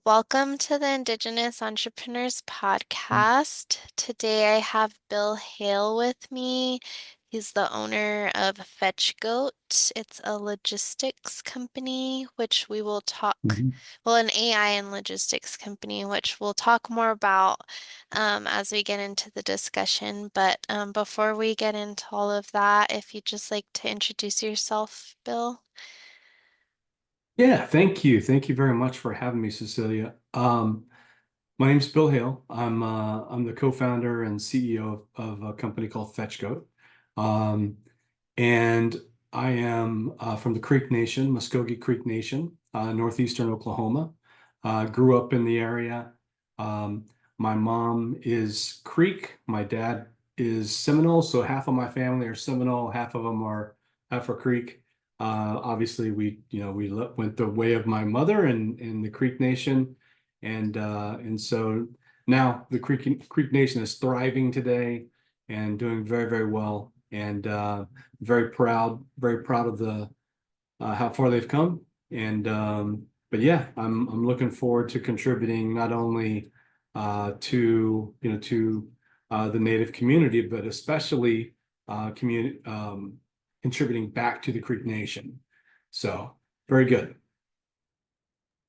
Welcome to the Indigenous Entrepreneurs Podcast. Today I have Bill Hale with me. He's the owner of FetchGoat. It's a logistics company, which we will talk, Mhm. well, an AI and logistics company, which we'll talk more about as we get into the discussion. But before we get into all of that, if you'd just like to introduce yourself, Bill. Yeah, thank you. Thank you very much for having me, Cecilia. My name's Bill Hale. I'm the co-founder and CEO of a company called FetchGoat. Um, and I am from the Creek Nation, Muskogee Creek Nation, northeastern Oklahoma. Grew up in the area. Um, my mom is Creek. My dad is Seminole, so half of my family are Seminole, half are Creek. Obviously, went the way of my mother and the Creek Nation, and so now the Creek Nation is thriving today and doing very, very well, and very proud of the how far they've come. And but yeah, I'm looking forward to contributing not only to the Native community, but especially community contributing back to the Creek Nation. So very good.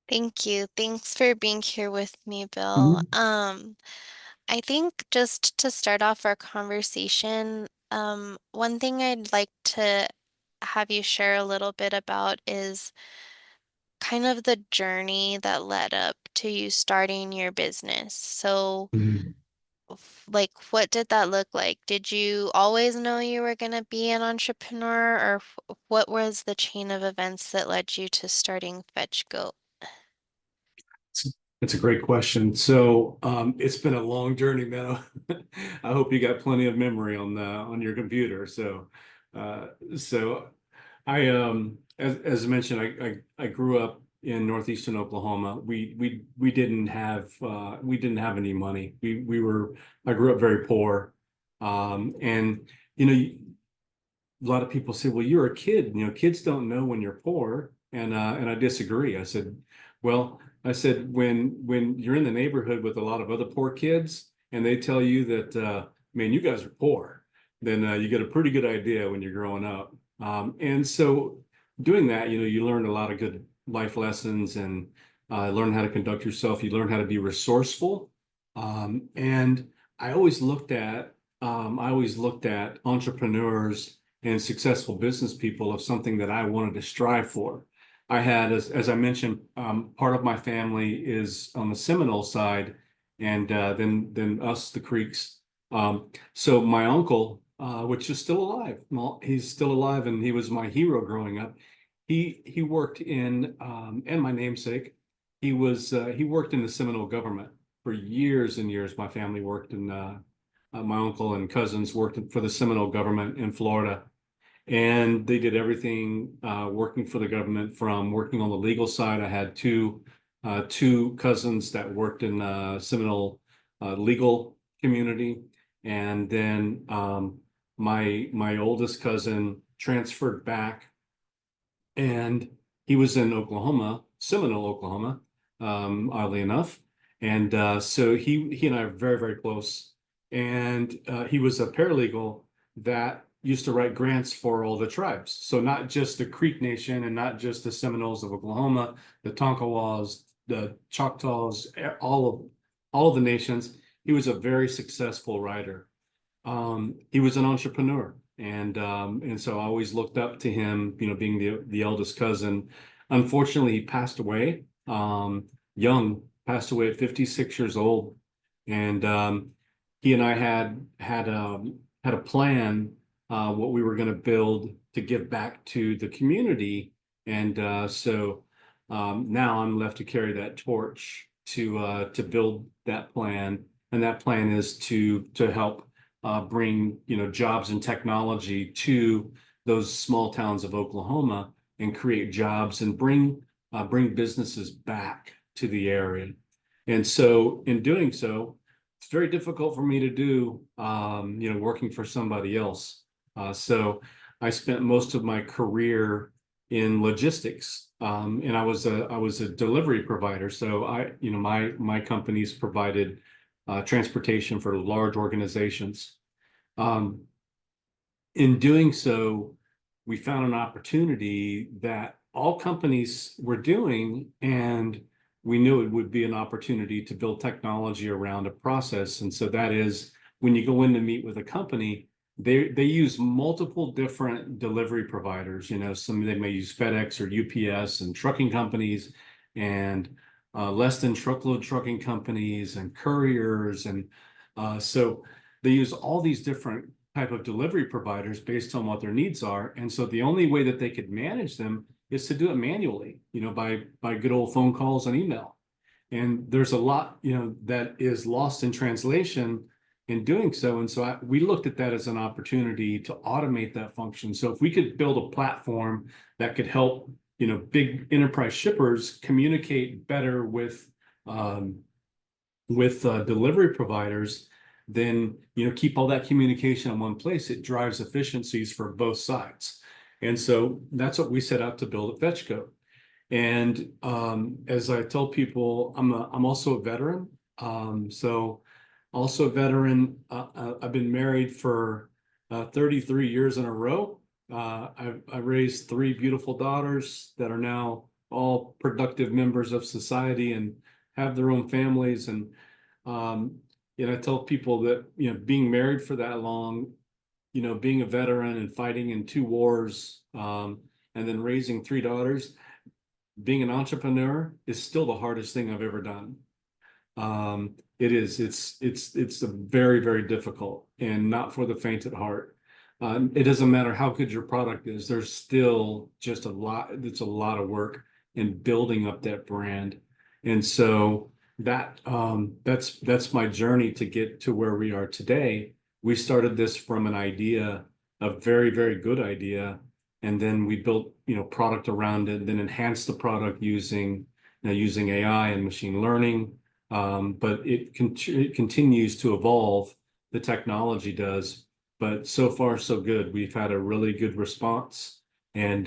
Thank you. Thanks for being here with me, Bill. Mhm. I think just to start off our conversation, one thing I'd like to have you share a little bit about is kind of the journey that led up to you starting your business. So, Mhm. like, what did that look like? Did you always know you were going to be an entrepreneur, or what was the chain of events that led you to starting FetchGoat? It's a great question. So it's been a long journey, man. I hope you got plenty of memory on your computer. Uh, so as I mentioned, I grew up in northeastern Oklahoma. We didn't have any money. We were I grew up very poor, and you know a lot of people say, well, you're a kid. Kids don't know when you're poor. And I disagree. I said, when you're in the neighborhood with a lot of other poor kids and they tell you that, man, you guys are poor, then you get a pretty good idea when you're growing up. And so doing that, you learn a lot of good life lessons and learn how to conduct yourself. You learn how to be resourceful. And I always looked at entrepreneurs and successful business people of something that I wanted to strive for. I had, as I mentioned, part of my family is on the Seminole side, and then us, the Creeks. So my uncle, which is still alive, well, he's still alive, and he was my hero growing up. He worked in, and my namesake, he worked in the Seminole government for years and years. My family worked in, my uncle and cousins worked for the Seminole government in Florida, and they did everything working for the government, from working on the legal side. I had two cousins that worked in Seminole legal community, and then my oldest cousin transferred back, and he was in Oklahoma, Seminole, Oklahoma, oddly enough. And so he and I are very, very close. And he was a paralegal that used to write grants for all the tribes. So not just the Creek Nation and not just the Seminoles of Oklahoma, the Tonkawas, the Choctaws, all of the nations. He was a very successful writer. He was an entrepreneur, and so I always looked up to him, being the eldest cousin. Unfortunately, he passed away young, passed away at 56 years old, and he and I had a plan, what we were going to build to give back to the community, and so now I'm left to carry that torch to build that plan, and that plan is to help bring jobs and technology to those small towns of Oklahoma and create jobs and bring businesses back to the area. And so in doing so, it's very difficult for me to do, working for somebody else. So I spent most of my career in logistics. And I was a delivery provider. So my companies provided transportation for large organizations. Um, in doing so, we found an opportunity that all companies were doing, and we knew it would be an opportunity to build technology around a process. And so that is when you go in to meet with a company, they use multiple different delivery providers. Some of them may use FedEx or UPS and trucking companies, and less than truckload trucking companies and couriers, and so they use all these different type of delivery providers based on what their needs are. And so the only way that they could manage them is to do it manually, by good old phone calls and email. And there's a lot, that is lost in translation in doing so. And so we looked at that as an opportunity to automate that function. So if we could build a platform that could help, big enterprise shippers communicate better um, with delivery providers, then keep all that communication in one place. It drives efficiencies for both sides. And so that's what we set out to build at FetchGoat. And as I tell people, I'm also a veteran. So also a veteran. I've been married for 33 years in a row. I raised three beautiful daughters that are now all productive members of society and have their own families. And um, I tell people that being married for that long, being a veteran and fighting in two wars, and then raising three daughters, being an entrepreneur is still the hardest thing I've ever done. It is. It's a very, very difficult and not for the faint at heart. It doesn't matter how good your product is. There's still just a lot. It's a lot of work in building up that brand. And so that's my journey to get to where we are today. We started this from an idea, a very, very good idea, and then we built, product around it, then enhanced the product using AI and machine learning. But it continues to evolve. The technology does, but so far so good. We've had a really good response, and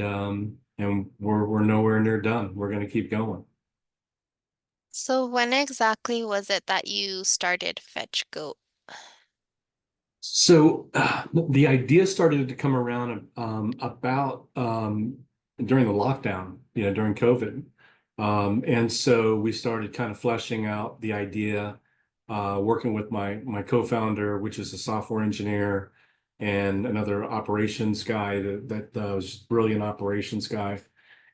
we're nowhere near done. We're going to keep going. So when exactly was it that you started FetchGoat? So the idea started to come around about during the lockdown, during COVID. And so we started kind of fleshing out the idea, working with my co-founder, which is a software engineer, and another operations guy that was brilliant operations guy.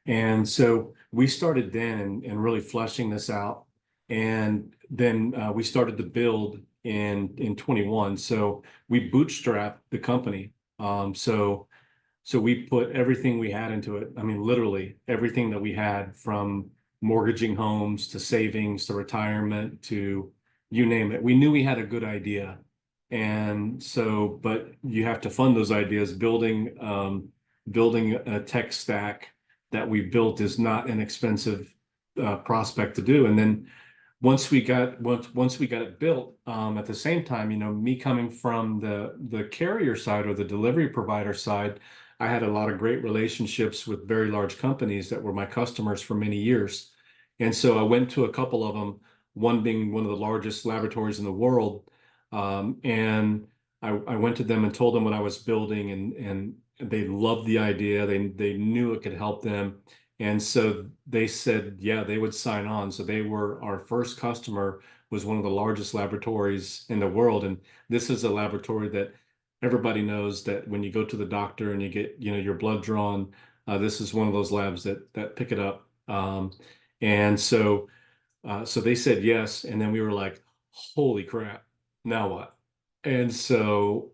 And so we started then and really fleshing this out. And then we started to build in 21. So we bootstrapped the company. So we put everything we had into it. I mean, literally everything that we had, from mortgaging homes to savings to retirement to you name it. We knew we had a good idea. And so, but you have to fund those ideas. Building a tech stack that we built is not an expensive prospect to do. And then once we got it built, at the same time, me coming from the carrier side or the delivery provider side, I had a lot of great relationships with very large companies that were my customers for many years. And so I went to a couple of them, one being one of the largest laboratories in the world. And I went to them and told them what I was building, and they loved the idea. They knew it could help them. And so they said, yeah, they would sign on. So they were our first customer, was one of the largest laboratories in the world. And this is a laboratory that everybody knows that when you go to the doctor and you get, your blood drawn, this is one of those labs that pick it up. And so they said yes, and then we were like, "Holy crap! Now what?" And so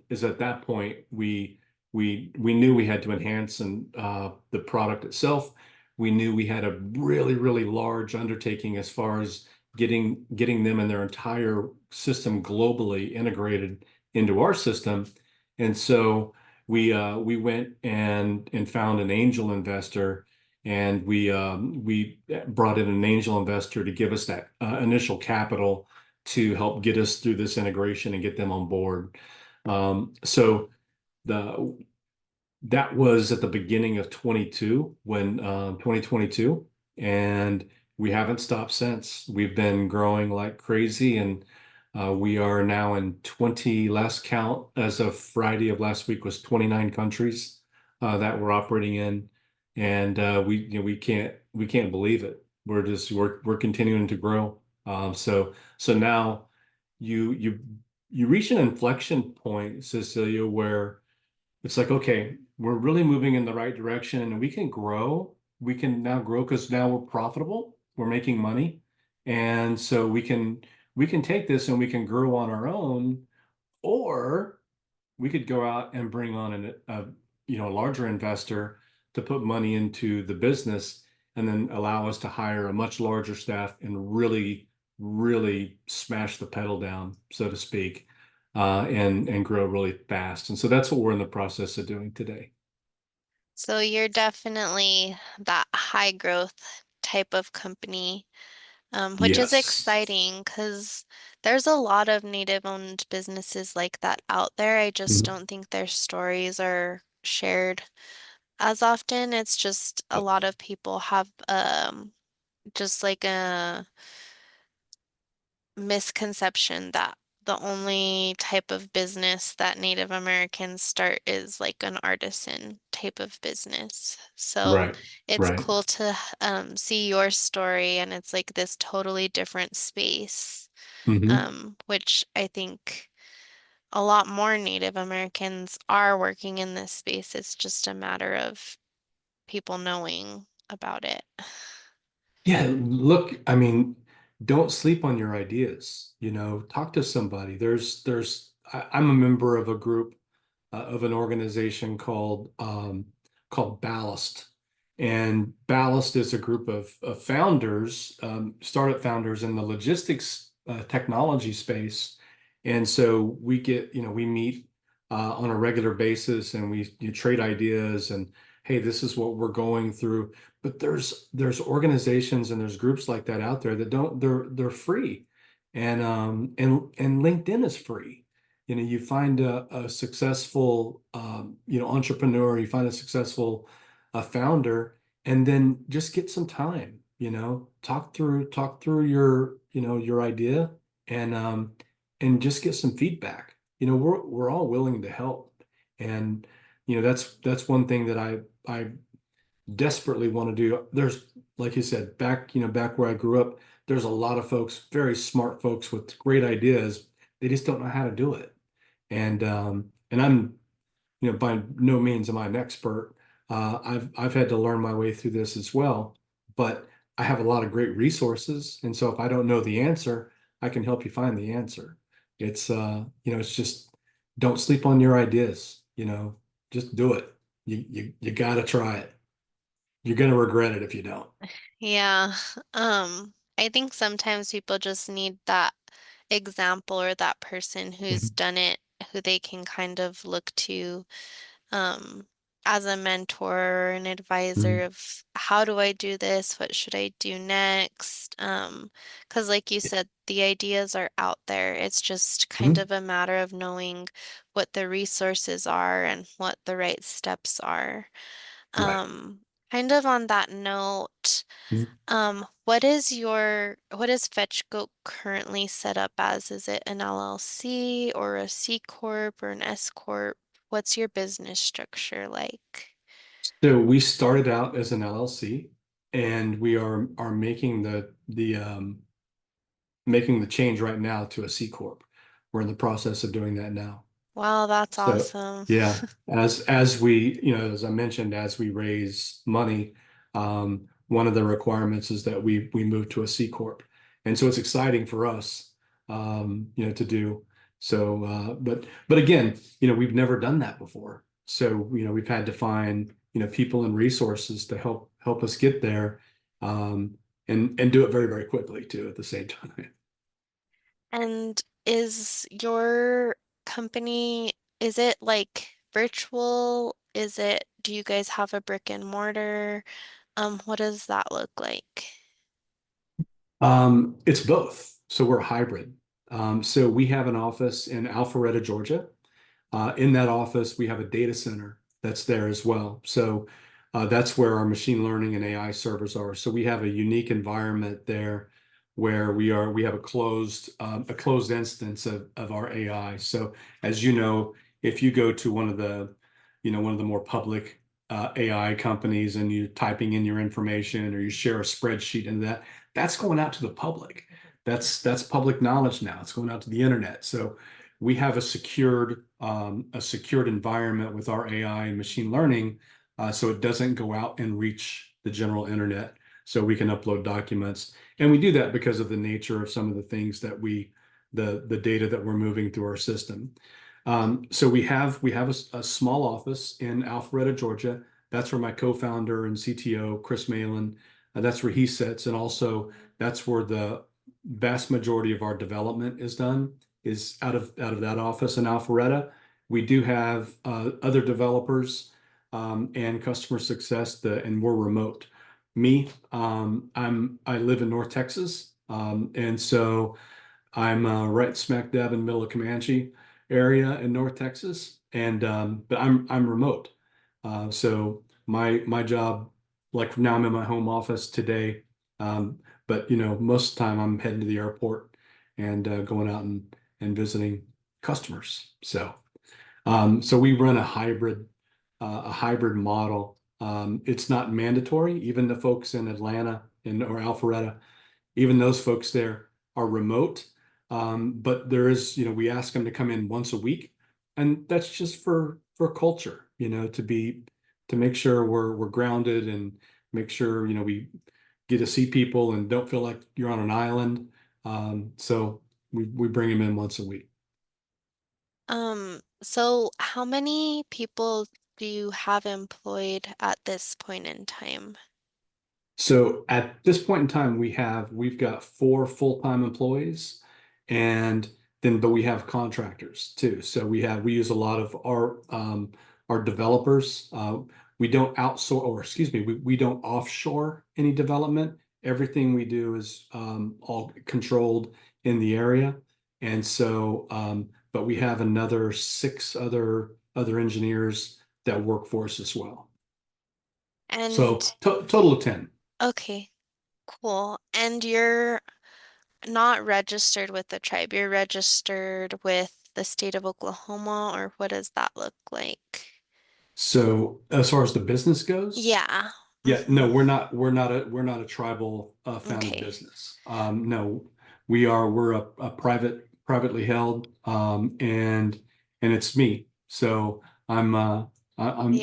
is at that point we knew we had to enhance the product itself. We knew we had a really, really large undertaking as far as getting them and their entire system globally integrated into our system. And so we went and found an angel investor, and we brought in an angel investor to give us that initial capital to help get us through this integration and get them on board. So the That was at the beginning of 22 when 2022, and we haven't stopped since. We've been growing like crazy, and we are now in 20, last count as of Friday of last week was 29 countries that we're operating in, and we can't believe it. We're continuing to grow. So now you you you reach an inflection point, Cecilia, where it's like, okay, we're really moving in the right direction and we can grow. We can now grow because now we're profitable. We're making money. And so we can take this and we can grow on our own, or we could go out and bring on a larger investor to put money into the business and then allow us to hire a much larger staff and really, really smash the pedal down, so to speak, and grow really fast. And so that's what we're in the process of doing today. So you're definitely that high growth type of company, which is Yes. exciting because there's a lot of native-owned businesses like that out there. I just Mhm. don't think their stories are shared as often. It's just a lot of people have just like a misconception that the only type of business that Native Americans start is like an artisan type of business. So Right. it's Right. cool to see your story, and it's like this totally different space, Hmm. which I think a lot more Native Americans are working in this space. It's just a matter of people knowing about it. Yeah, look, I mean, don't sleep on your ideas. Talk to somebody. I'm a member of a group of an organization called Ballast, and Ballast is a group of founders, startup founders in the logistics technology space, and so we meet on a regular basis, and you trade ideas, and hey, this is what we're going through. But there's organizations and there's groups like that out there that don't they're free, and LinkedIn is free. You find a successful entrepreneur, you find a successful founder, and then just get some time, talk through your idea, and just get some feedback. We're all willing to help, and that's one thing that I desperately want to do. There's, like you said, back where I grew up, there's a lot of folks, very smart folks with great ideas. They just don't know how to do it. And I'm, by no means am I an expert. I've had to learn my way through this as well, but I have a lot of great resources. And so if I don't know the answer, I can help you find the answer. It's just don't sleep on your ideas, just do it. You got to try it. You're going to regret it if you don't. Yeah. I think sometimes people just need that example or that person who's Mhm. done it, who they can kind of look to um, as a mentor or an advisor Mhm. of how do I do this? What should I do next? Because like you said, the ideas are out there. It's just kind Mhm. of a matter of knowing what the resources are and what the right steps are. Right. Um, Kind of on that note, Mhm. what is FetchGoat currently set up as? Is it an LLC or a C Corp or an S Corp? What's your business structure like? So we started out as an LLC, and we are making the change right now to a C Corp. We're in the process of doing that now. Wow, that's So awesome. yeah, as we, as I mentioned, as we raise money, one of the requirements is that we move to a C Corp. And so it's exciting for us, to do. So, but again, we've never done that before. So, we've had to find, people and resources to help us get there, and do it very, very quickly too at the same time. And is your company, is it like virtual? Do you guys have a brick and mortar? What does that look like? It's both. So we're a hybrid. So we have an office in Alpharetta, Georgia. In that office, we have a data center that's there as well. So that's where our machine learning and AI servers are. So we have a unique environment there where we have a closed instance of our AI. So as you know, if you go to one of the more public AI companies and you're typing in your information or you share a spreadsheet and that's going out to the public. That's public knowledge now. It's going out to the internet. So we have a secured environment with our AI and machine learning, so it doesn't go out and reach the general internet. So we can upload documents, and we do that because of the nature of some of the things that the data that we're moving through our system. So we have a small office in Alpharetta, Georgia. That's where my co-founder and CTO, Chris Malin, that's where he sits, and also that's where the vast majority of our development is done, is out of that office in Alpharetta. We do have other developers and customer success, and we're remote. Me, I live in North Texas, and so I'm right smack dab in the middle of Comanche area in North Texas, and but I'm remote. So my job, like now I'm in my home office today, but most of the time I'm heading to the airport and going out and visiting customers. So we run a hybrid model. It's not mandatory. Even the folks in Atlanta or Alpharetta, even those folks there are remote. But there is, we ask them to come in once a week, and that's just for culture, to make sure we're grounded and make sure, we get to see people and don't feel like you're on an island. So we bring them in once a week. So how many people do you have employed at this point in time? So at this point in time, we've got four full-time employees, and but we have contractors too. So we use a lot of our developers. We don't outsource, or excuse me, we don't offshore any development. Everything we do is all controlled in the area. And so but we have another six other engineers that work for us as well. And So total of 10. okay, cool. And you're not registered with the tribe. You're registered with the state of Oklahoma, or what does that look like? So as far as the business goes, Yeah. yeah, no, Mm-hmm. we're not a tribal founded Okay. business. No, we're a privately held, and it's me. So Yeah.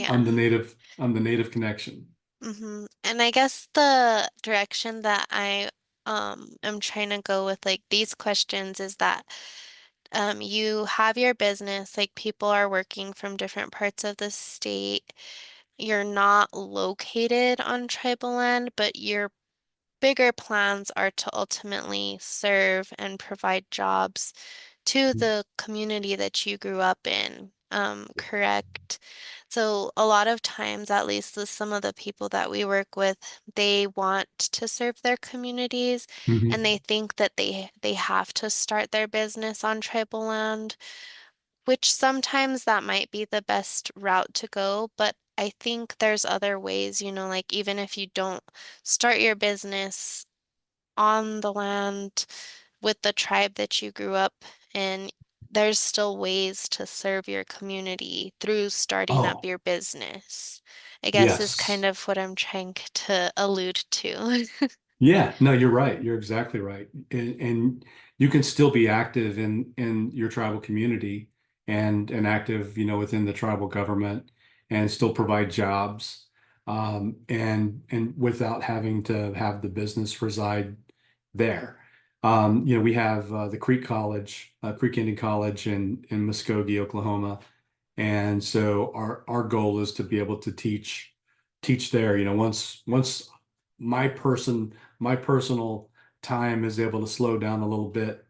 I'm the native connection. Mm-hmm. And I guess the direction that I am trying to go with like these questions is that you have your business, like people are working from different parts of the state. You're not located on tribal land, but your bigger plans are to ultimately serve and provide jobs to the community that you grew up in. Correct. So a lot of times, at least with some of the people that we work with, they want to serve their communities and Mhm. they think that they have to start their business on tribal land, which sometimes that might be the best route to go, but I think there's other ways, like even if you don't start your business on the land with the tribe that you grew up in, there's still ways to serve your community through starting up Oh, your business. I guess is kind yes. of what I'm trying to allude to. Yeah, no, you're right. You're exactly right. And you can still be active in your tribal community and active, within the tribal government and still provide jobs, and without having to have the business reside there. We have the Creek Indian College in Muskogee, Oklahoma. And so our goal is to be able to teach there. Once my my personal time is able to slow down a little bit,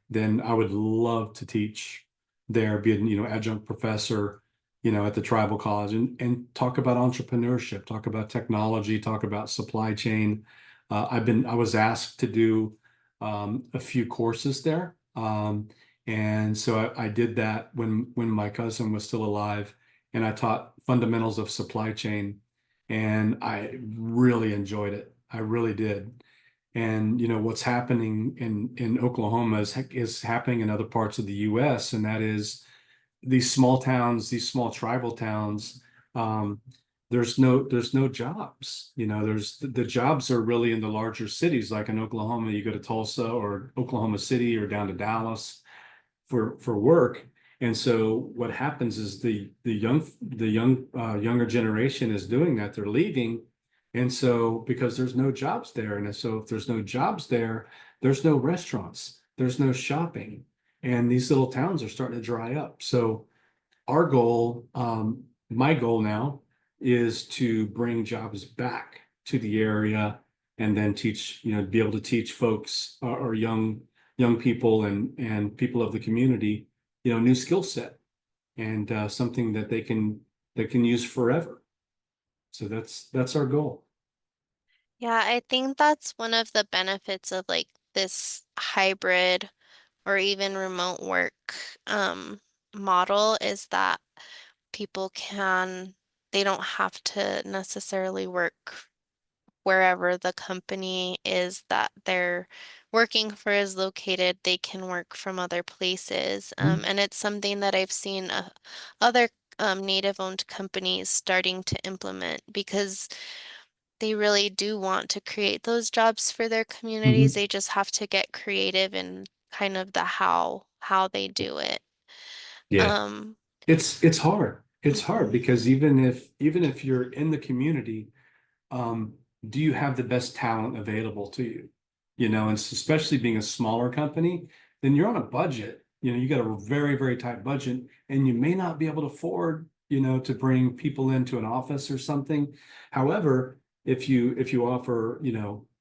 then I would love to teach there, be an adjunct professor, at the tribal college, and talk about entrepreneurship, talk about technology, talk about supply chain. I was asked to do a few courses there. And so I did that when my cousin was still alive, and I taught fundamentals of supply chain, and I really enjoyed it. I really did. And what's happening in Oklahoma is happening in other parts of the U.S., and that is these small towns, these small tribal towns. Um, there's no jobs. There's the jobs are really in the larger cities, like in Oklahoma. You go to Tulsa or Oklahoma City or down to Dallas for work. And so what happens is the younger generation is doing that. They're leaving. And so because there's no jobs there. And so if there's no jobs there, there's no restaurants, there's no shopping. And these little towns are starting to dry up. So our goal, my goal now is to bring jobs back to the area and then teach, be able to teach folks or young people and people of the community, new skill set and something that they can use forever. So that's our goal. Yeah, I think that's one of the benefits of like this hybrid or even remote work um, model is that people they don't have to necessarily work wherever the company is that they're working for is located. They can work from other places. Mhm. And it's something that I've seen other native-owned companies starting to implement because they really do want to create those jobs for their communities. Mhm. They just have to get creative in kind of the how they do it. Yeah. Um, It's hard. It's hard mhm. because even if you're in the community, um, do you have the best talent available to you? And especially being a smaller company, then you're on a budget. You got a very, very tight budget, and you may not be able to afford, to bring people into an office or something. However, if you offer,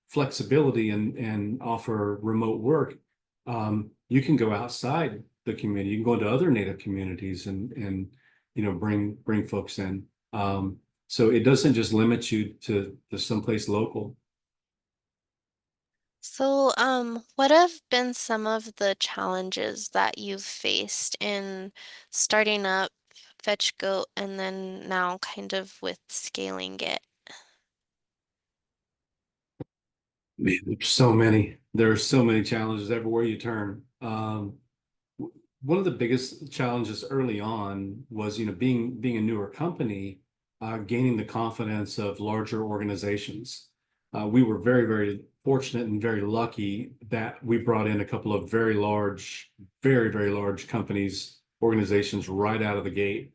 flexibility and offer remote work, you can go outside the community. You can go into other Native communities and bring folks in. So it doesn't just limit you to someplace local. So, what have been some of the challenges that you've faced in starting up FetchGoat and then now kind of with scaling it? Man, there's so many. There are so many challenges everywhere you turn. One of the biggest challenges early on was, being a newer company, gaining the confidence of larger organizations. We were very, very fortunate and very lucky that we brought in a couple of very, very large companies, organizations right out of the gate.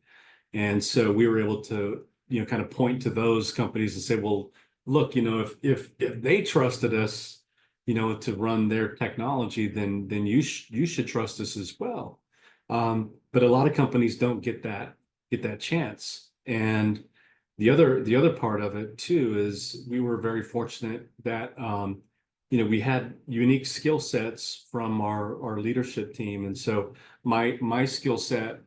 And so we were able to, kind of point to those companies and say, well, look, if they trusted us, to run their technology, then you should trust us as well. But a lot of companies don't get that chance. And the other part of it too is we were very fortunate that we had unique skill sets from our leadership team. And so my skill set,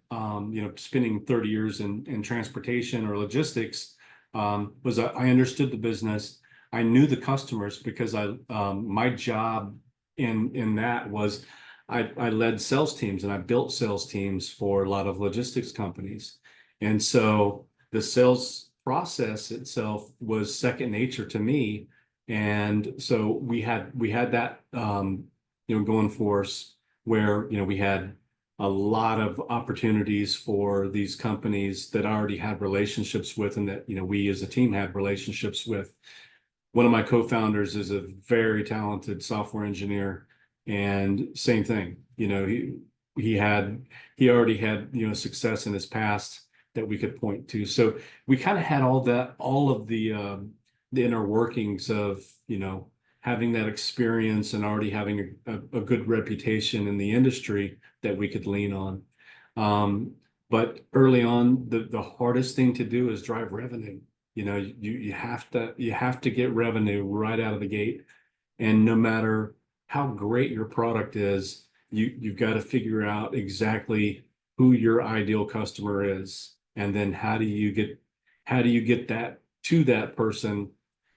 spending 30 years in transportation or logistics, was I understood the business. I knew the customers because my job in that was I led sales teams and I built sales teams for a lot of logistics companies. And so the sales process itself was second nature to me. And so we had that going for us where we had a lot of opportunities for these companies that I already had relationships with and that we as a team had relationships with. One of my co-founders is a very talented software engineer, and same thing. He already had success in his past that we could point to. So we kind of had all of the inner workings of having that experience and already having a good reputation in the industry that we could lean on. Um, but early on, the hardest thing to do is drive revenue. You have to get revenue right out of the gate. And no matter how great your product is, you've got to figure out exactly who your ideal customer is. And then how do you get that to that person?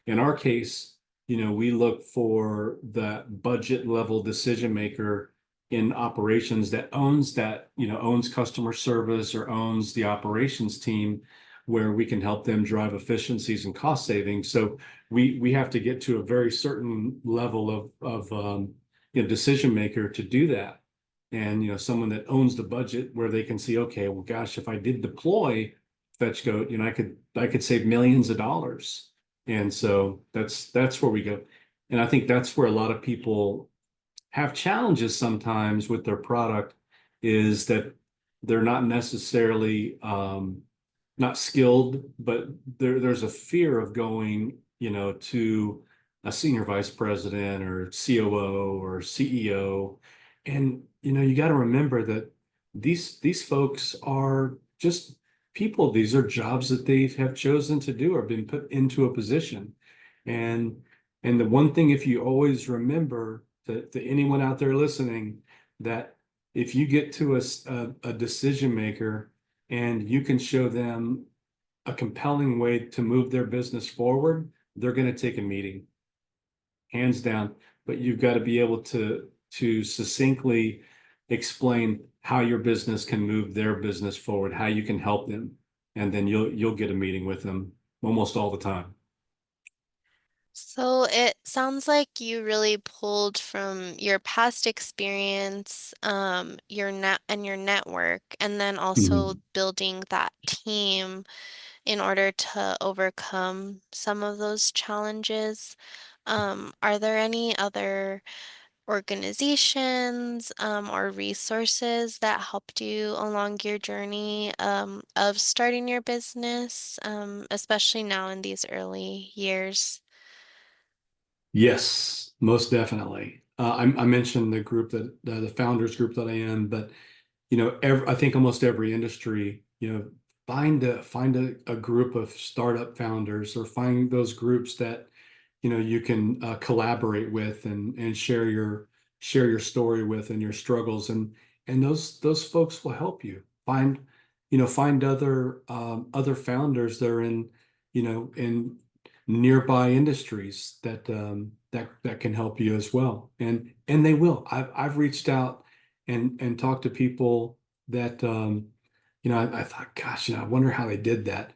In our case, we look for the budget level decision maker in operations that owns customer service or owns the operations team, where we can help them drive efficiencies and cost savings. So we have to get to a very certain level of decision maker to do that. And someone that owns the budget where they can see, okay, well, gosh, if I did deploy FetchGoat, I could save millions of dollars. And so that's where we go. And I think that's where a lot of people have challenges sometimes with their product is that they're not necessarily not skilled, but there's a fear of going, to a senior vice president or COO or CEO. And you got to remember that these folks are just people. These are jobs that they have chosen to do or been put into a position. And and the one thing, if you always remember to anyone out there listening, that if you get to a decision maker and you can show them a compelling way to move their business forward, they're going to take a meeting, hands down. But you've got to be able to succinctly explain how your business can move their business forward, how you can help them, and then you'll get a meeting with them almost all the time. So it sounds like you really pulled from your past experience, your network, and then also Mhm. building that team in order to overcome some of those challenges. Are there any other organizations, or resources that helped you along your journey, of starting your business, especially now in these early years? Yes, most definitely. I mentioned the group that the founders group that I am, but I think almost every industry, find a group of startup founders or find those groups that you can collaborate with and share your story with and your struggles, and those folks will help you find other founders that are in nearby industries that can help you as well, and they will. I've reached out and talked to people that I thought, gosh, I wonder how they did that.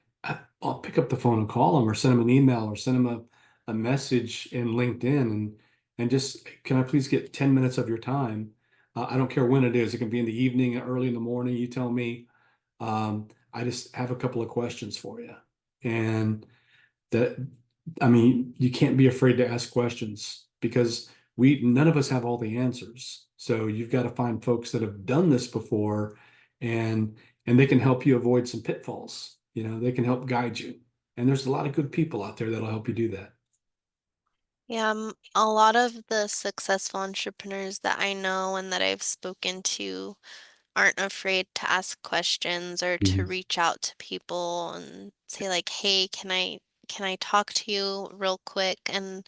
I'll pick up the phone and call them or send them an email or send them a message in LinkedIn, and just, can I please get 10 minutes of your time? I don't care when it is. It can be in the evening, early in the morning. You tell me. I just have a couple of questions for you. And that, I mean, you can't be afraid to ask questions because none of us have all the answers. So you've got to find folks that have done this before, and they can help you avoid some pitfalls. They can help guide you. And there's a lot of good people out there that'll help you do that. Yeah, a lot of the successful entrepreneurs that I know and that I've spoken to aren't afraid to ask questions or to Mhm. reach out to people and say like, "Hey, can I talk to you real quick?" And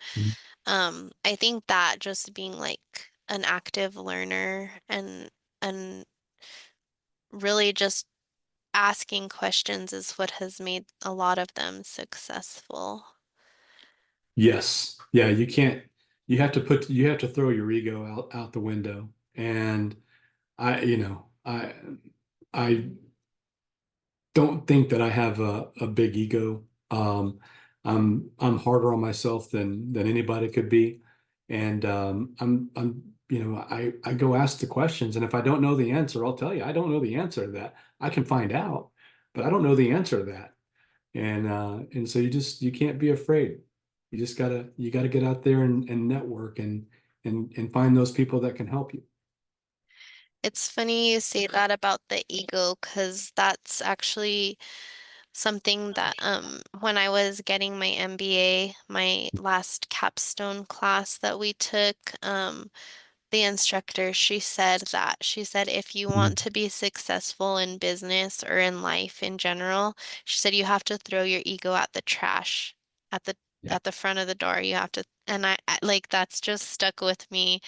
I think that just being like an active learner and really just asking questions is what has made a lot of them successful. Yes. Yeah, you can't, you have to throw your ego out the window. And I, I don't think that I have a big ego. I'm harder on myself than anybody could be. And I go ask the questions, and if I don't know the answer, I'll tell you I don't know the answer to that. I can find out, but I don't know the answer to that. And so you can't be afraid. You gotta get out there and network and find those people that can help you. It's funny you say that about the ego because that's actually something that when I was getting my MBA, my last capstone class that we took, the instructor, she said if you want Mhm. to be successful in business or in life in general, she said you have to throw your ego at the trash at the Yeah. at the front of the door. You have to, and like that's just stuck with me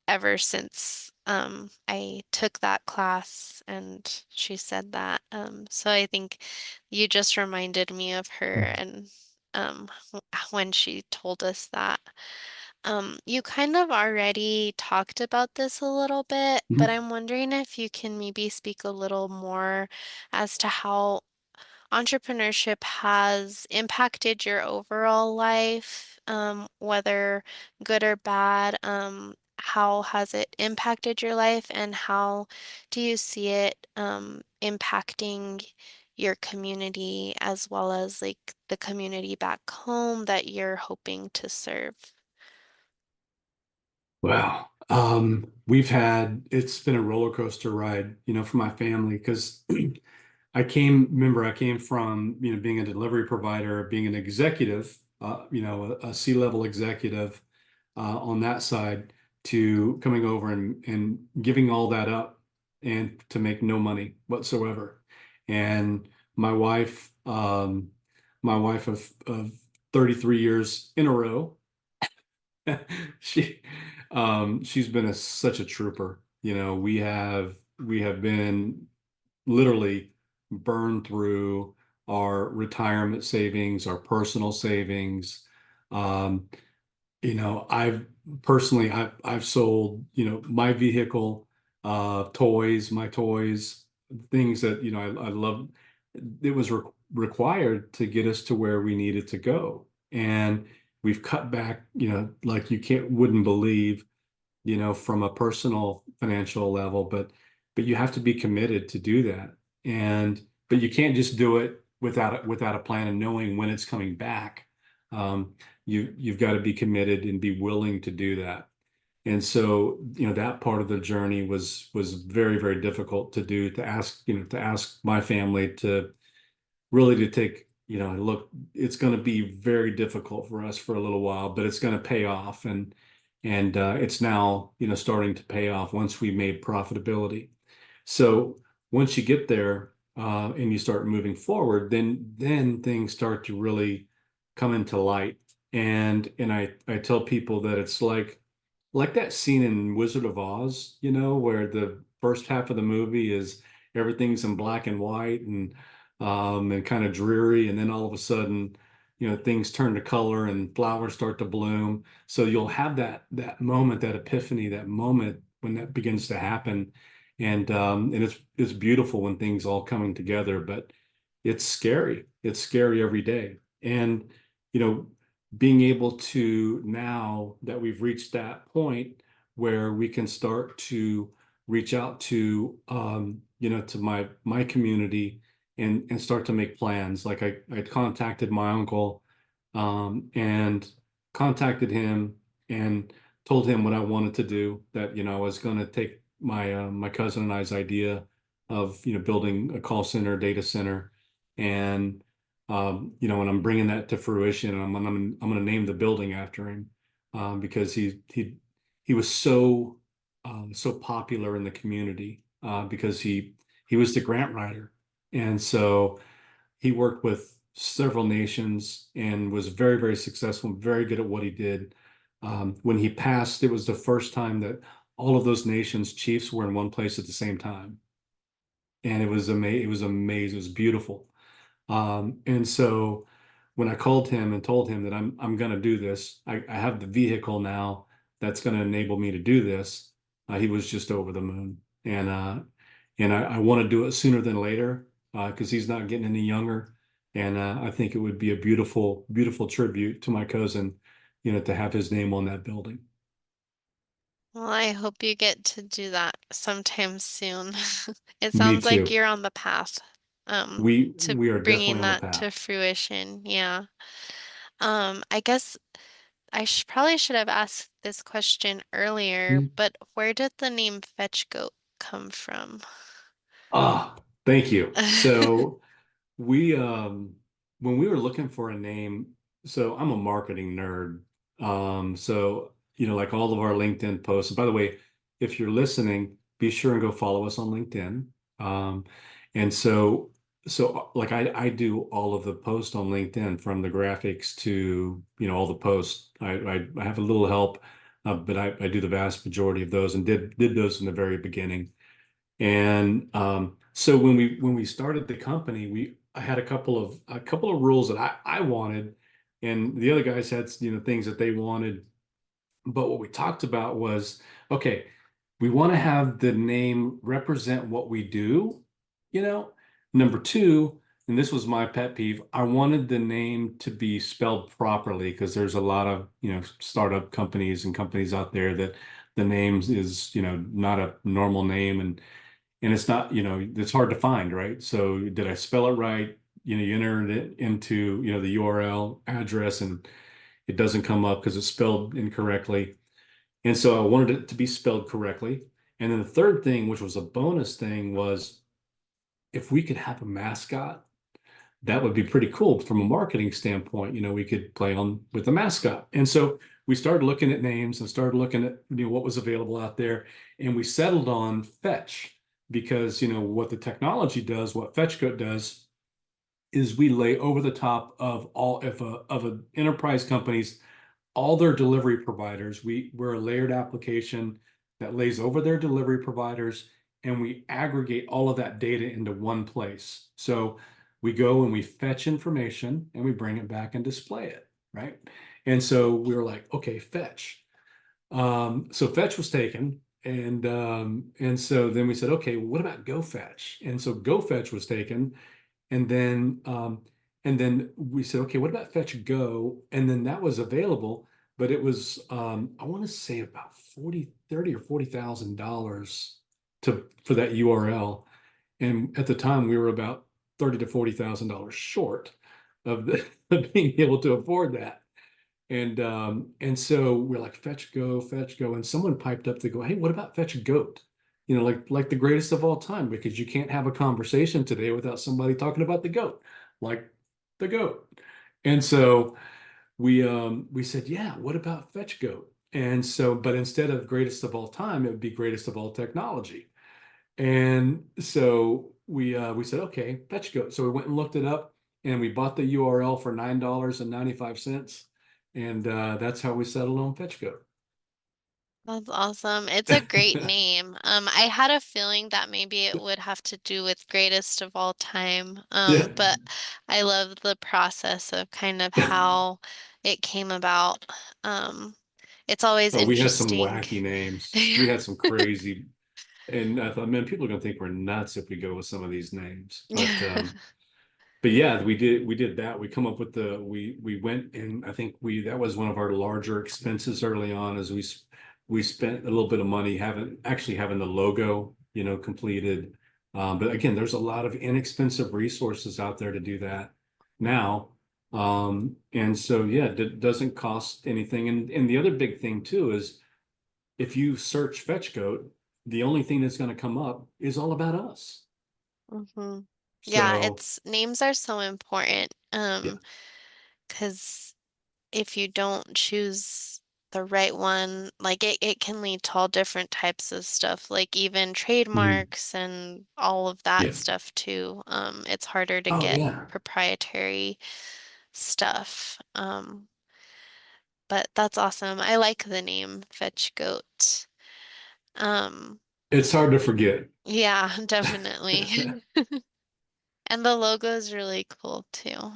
ever since I took that class and she said that. So I think you just reminded me of her and when she told us that. You kind of already talked about this a little bit, but Mhm. I'm wondering if you can maybe speak a little more as to how entrepreneurship has impacted your overall life, whether good or bad. How has it impacted your life, and how do you see it impacting your community as well as like the community back home that you're hoping to serve? Wow. It's been a roller coaster ride, for my family because I came from, being a delivery provider, being an executive, a C-level executive, on that side to coming over and giving all that up and to make no money whatsoever. And my wife, my wife of 33 years in a row, she she's been such a trooper. We have been literally burned through our retirement savings, our personal savings. Um, I've sold, my vehicle, my toys, things that, I love. It was required to get us to where we needed to go. And we've cut back, like you wouldn't believe, from a personal financial level, but you have to be committed to do that. But you can't just do it without a plan and knowing when it's coming back. Um, you've got to be committed and be willing to do that. And so, that part of the journey was very, very difficult to do, to ask my family to really to take, look, it's going to be very difficult for us for a little while, but it's going to pay off. And it's now, starting to pay off once we made profitability. So once you get there, and you start moving forward, then things start to really come into light. And I tell people that it's like that scene in Wizard of Oz, where the first half of the movie is everything's in black and white and kind of dreary, and then all of a sudden, things turn to color and flowers start to bloom. So you'll have that moment, that epiphany, that moment when that begins to happen, and it's beautiful when things all coming together, but it's scary. It's scary every day, and you know being able to, now that we've reached that point where we can start to reach out to, to my community and start to make plans. Like I contacted my uncle, and contacted him and told him what I wanted to do, that, I was going to take my cousin and I's idea of, building a call center, data center, and and I'm bringing that to fruition. And I'm going to name the building after him, because he was so popular in the community, because he was the grant writer, and so he worked with several nations and was very, very successful, very good at what he did. When he passed, it was the first time that all of those nations chiefs were in one place at the same time, and it was amazing. It was beautiful. And so when I called him and told him that I'm going to do this, I have the vehicle now that's going to enable me to do this. He was just over the moon, and I want to do it sooner than later, because he's not getting any younger, and I think it would be a beautiful, beautiful tribute to my cousin, to have his name on that building. Well, I hope you get to do that sometime soon. It Me sounds like too. you're on the path, to We are definitely bringing on the that path. to fruition. Yeah. I guess I probably should have asked this question earlier, but where did the name FetchGoat come from? Ah, thank you. So we when we were looking for a name, so I'm a marketing nerd. So like all of our LinkedIn posts. And by the way, if you're listening, be sure and go follow us on LinkedIn. Um, and so like I do all of the posts on LinkedIn, from the graphics to all the posts. I have a little help, but I do the vast majority of those, and did those in the very beginning. And so when we started the company, I had a couple of rules that I wanted, and the other guys had things that they wanted. But what we talked about was, okay, we want to have the name represent what we do, you know. Number two, and this was my pet peeve. I wanted the name to be spelled properly because there's a lot of, startup companies and companies out there that the names is, not a normal name and it's not, it's hard to find, right? So did I spell it right? You entered it into, the URL address and it doesn't come up because it's spelled incorrectly. And so I wanted it to be spelled correctly. And then the third thing, which was a bonus thing, was if we could have a mascot, that would be pretty cool from a marketing standpoint. We could play on with the mascot. And so we started looking at names and started looking at what was available out there, and we settled on Fetch because what the technology does, what FetchGoat does, is we lay over the top of all of an enterprise company's all their delivery providers. We're a layered application that lays over their delivery providers, and we aggregate all of that data into one place. So we go and we fetch information and we bring it back and display it, right? And so we were like, okay, fetch. So fetch was taken, and so then we said, okay, what about go fetch? And so go fetch was taken, and then we said, okay, what about Fetch Go? And then that was available, but it was I want to say about 30 or $40,000 to for that URL. And at the time we were about 30 to $40,000 short of being able to afford that. And so we're like, Fetch Go. And someone piped up to go, hey, what about Fetch Goat? Like the greatest of all time, because you can't have a conversation today without somebody talking about the goat, like the goat. And so we said, yeah, what about Fetch Goat? And so, but instead of greatest of all time, it would be greatest of all technology. And so we said, okay, Fetch Goat. So we went and looked it up and we bought the URL for $9.95. And that's how we settled on Fetch Goat. That's awesome. It's a great name. I had a feeling that maybe it would have to do with greatest of all time. Yeah. But I love the process of kind of how it came about. Um, it's always Oh, we had some interesting. wacky names. We had some crazy, and I thought, man, people are gonna think we're nuts if we go with some of these names. But yeah, we did that. We come up with we went and I think we that was one of our larger expenses early on as we spent a little bit of money having the logo, completed. But again, there's a lot of inexpensive resources out there to do that now. And so yeah, it doesn't cost anything. And the other big thing too is if you search FetchGoat, the only thing that's going to come up is all about us. hmm Yeah, So it's names are so important. yeah. Because if you don't choose the right one, like it can lead to all different types of stuff, like even Mhm. trademarks and all of that Yeah. stuff too. It's harder to Oh get yeah. proprietary stuff. But that's awesome. I like the name Fetch Goat. Um, It's hard to forget. yeah, definitely. And the logo is really cool too.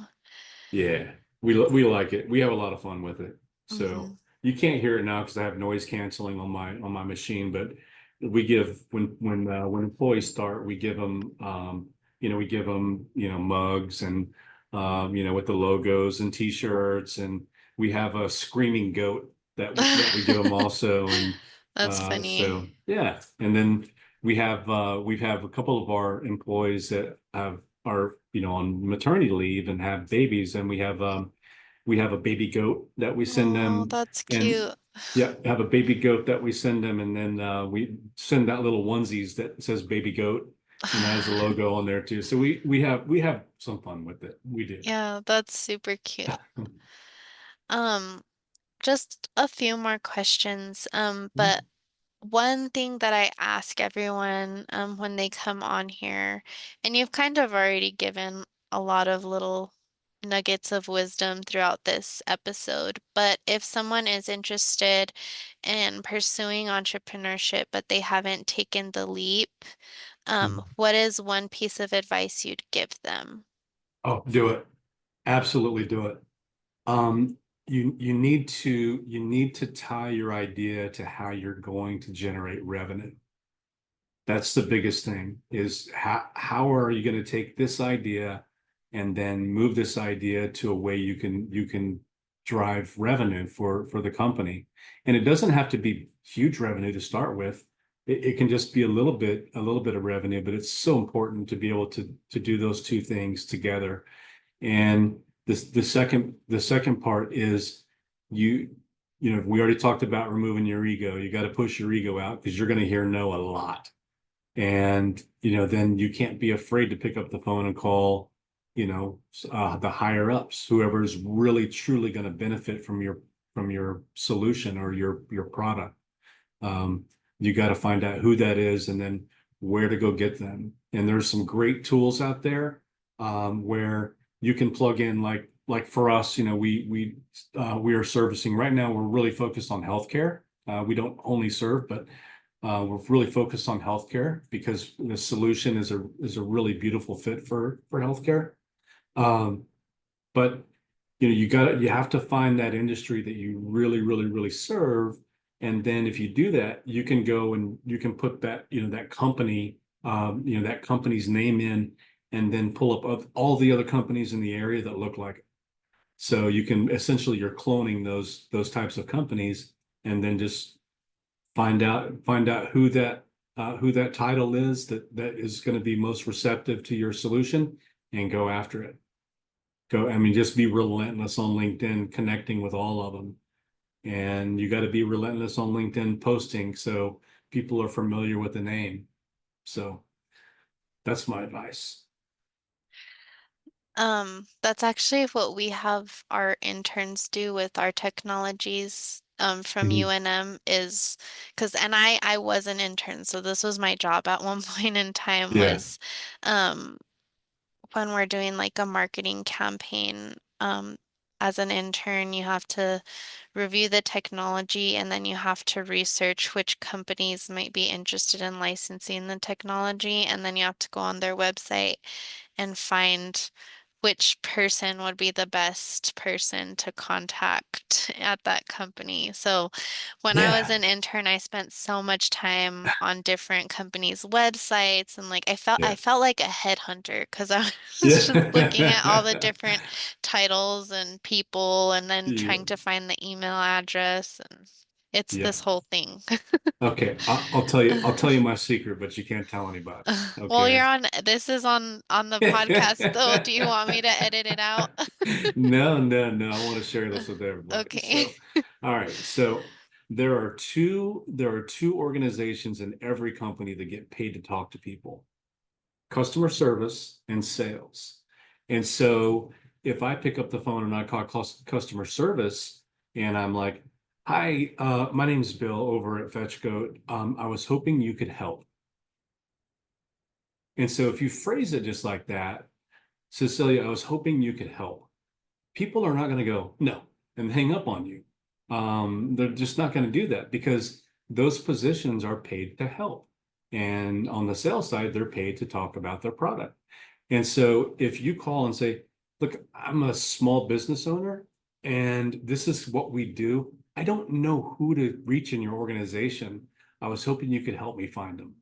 Yeah, we like it. We have a lot of fun with it. hmm So you can't hear it now because I have noise canceling on my machine. But we give when employees start, we give them mugs and with the logos and T-shirts, and we have a screaming goat that we give them also. And That's funny. so yeah, and then we have a couple of our employees that are on maternity leave and have babies, and we have a baby goat that we send Oh, them, that's and cute. yeah, have a baby goat that we send them, and then we send out little onesies that says baby goat, and that has a logo on there too. So we have some fun with it. We do. Yeah, that's super cute. Um, just a few more questions. But one thing that I ask everyone when they come on here, and you've kind of already given a lot of little nuggets of wisdom throughout this episode, but if someone is interested in pursuing entrepreneurship, but they haven't taken the leap, what is one piece of advice you'd give them? Oh, do it. Absolutely do it. Um, you need to tie your idea to how you're going to generate revenue. That's the biggest thing is how are you going to take this idea and then move this idea to a way you can drive revenue for the company. And it doesn't have to be huge revenue to start with. It can just be a little bit of revenue, but it's so important to be able to do those two things together. And the second part is you we already talked about removing your ego. You got to push your ego out because you're going to hear no a lot. And then you can't be afraid to pick up the phone and call the higher ups, whoever is really truly going to benefit from your solution or your product. um, you got to find out who that is and then where to go get them. And there's some great tools out there, where you can plug in, like for us, we are servicing right now. We're really focused on healthcare. We don't only serve, but we're really focused on healthcare because the solution is a really beautiful fit for healthcare. Um, but you have to find that industry that you really, really, really serve. And then if you do that, you can go and you can put that company's name in, and then pull up all the other companies in the area that look like it. So you can essentially, you're cloning those types of companies, and then just find out who that title is that is going to be most receptive to your solution, and go after it. I mean, just be relentless on LinkedIn, connecting with all of them. And you got to be relentless on LinkedIn posting so people are familiar with the name. So that's my advice. That's actually what we have our interns do with our technologies from Mhm. UNM is because and I was an intern, so this was my job at one point in time Yeah. was um when we're doing like a marketing campaign, as an intern, you have to review the technology and then you have to research which companies might be interested in licensing the technology, and then you have to go on their website and find which person would be the best person to contact at that company. So when I was Yeah. an intern, I spent so much time on different companies' websites, and like I Yeah. felt like a headhunter because I was just looking at all the Yeah. different titles and people and then Yeah. trying to find the email address, and it's Yeah. this whole thing. Okay. I'll tell you my secret, but you can't tell anybody. Well, Okay. you're on, this is on the podcast though. Do you want me to edit it out? No, no, no. I want to share this with everybody. Okay. So, all right. So there are two organizations in every company that get paid to talk to people: customer service and sales. And so if I pick up the phone and I call customer service, and I'm like, "Hi, my name's Bill over at FetchGoat. I was hoping you could help." And so if you phrase it just like that, Cecilia, I was hoping you could help, people are not going to go, no, and hang up on you. They're just not going to do that because those positions are paid to help. And on the sales side, they're paid to talk about their product. And so if you call and say, look, I'm a small business owner and this is what we do, I don't know who to reach in your organization. I was hoping you could help me find them.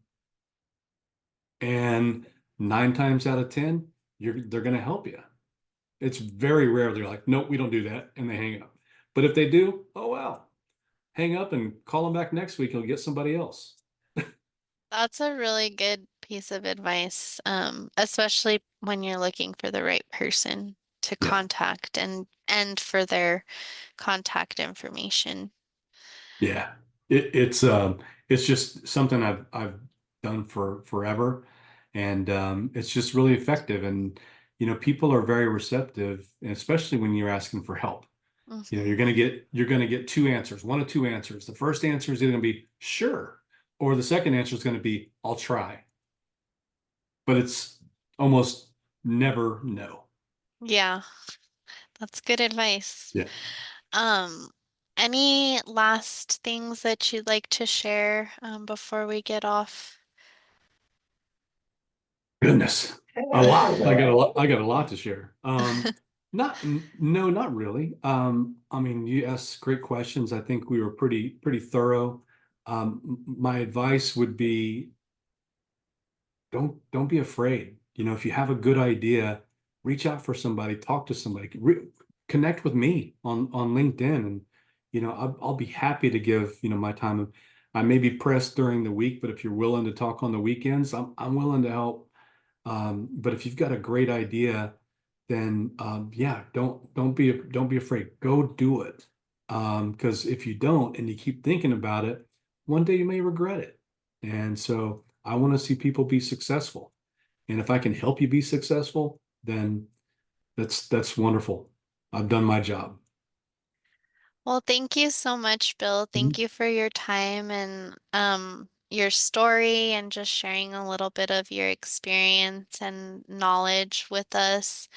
And 9 times out of 10, they're going to help you. It's very rare they're like, nope, we don't do that, and they hang up. But if they do, oh well, hang up and call them back next week. You'll get somebody else. That's a really good piece of advice, especially when you're looking for the right person to Yeah, contact and for their contact information. yeah. It's just something I've done for forever, and it's just really effective. And people are very receptive, and especially when you're asking for help. Hmm. You're gonna get two answers, one of two answers. The first answer is either gonna be sure, or the second answer is gonna be I'll try. But it's almost never no. Yeah, that's good advice. Yeah. Um, any last things that you'd like to share, before we get off? Goodness, a lot. I got a lot. I got a lot to share. No, not really. I mean, you asked great questions. I think we were pretty thorough. My advice would be don't be afraid. If you have a good idea, reach out for somebody, talk to somebody, connect with me on LinkedIn, and I'll be happy to give my time. I may be pressed during the week, but if you're willing to talk on the weekends, I'm willing to help. But if you've got a great idea, then yeah, don't be afraid. Go do it. Because if you don't and you keep thinking about it, one day you may regret it. And so I want to see people be successful. And if I can help you be successful, then that's wonderful. I've done my job. Well, thank you so much, Bill. Thank Mhm. you for your time and your story and just sharing a little bit of your experience and knowledge with us.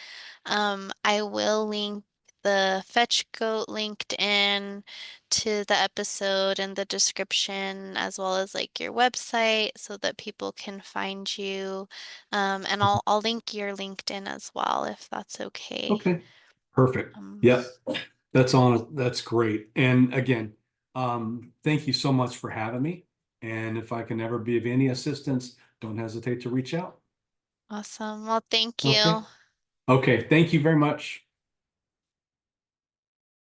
I will link the FetchGoat LinkedIn to the episode and the description, as well as like your website so that people can find you. And I'll link your LinkedIn as well if that's okay. Okay, perfect. Um, Yep, that's great. And again, thank you so much for having me. And if I can ever be of any assistance, don't hesitate to reach out. awesome. Well, thank Okay. you. Okay. Thank you very much.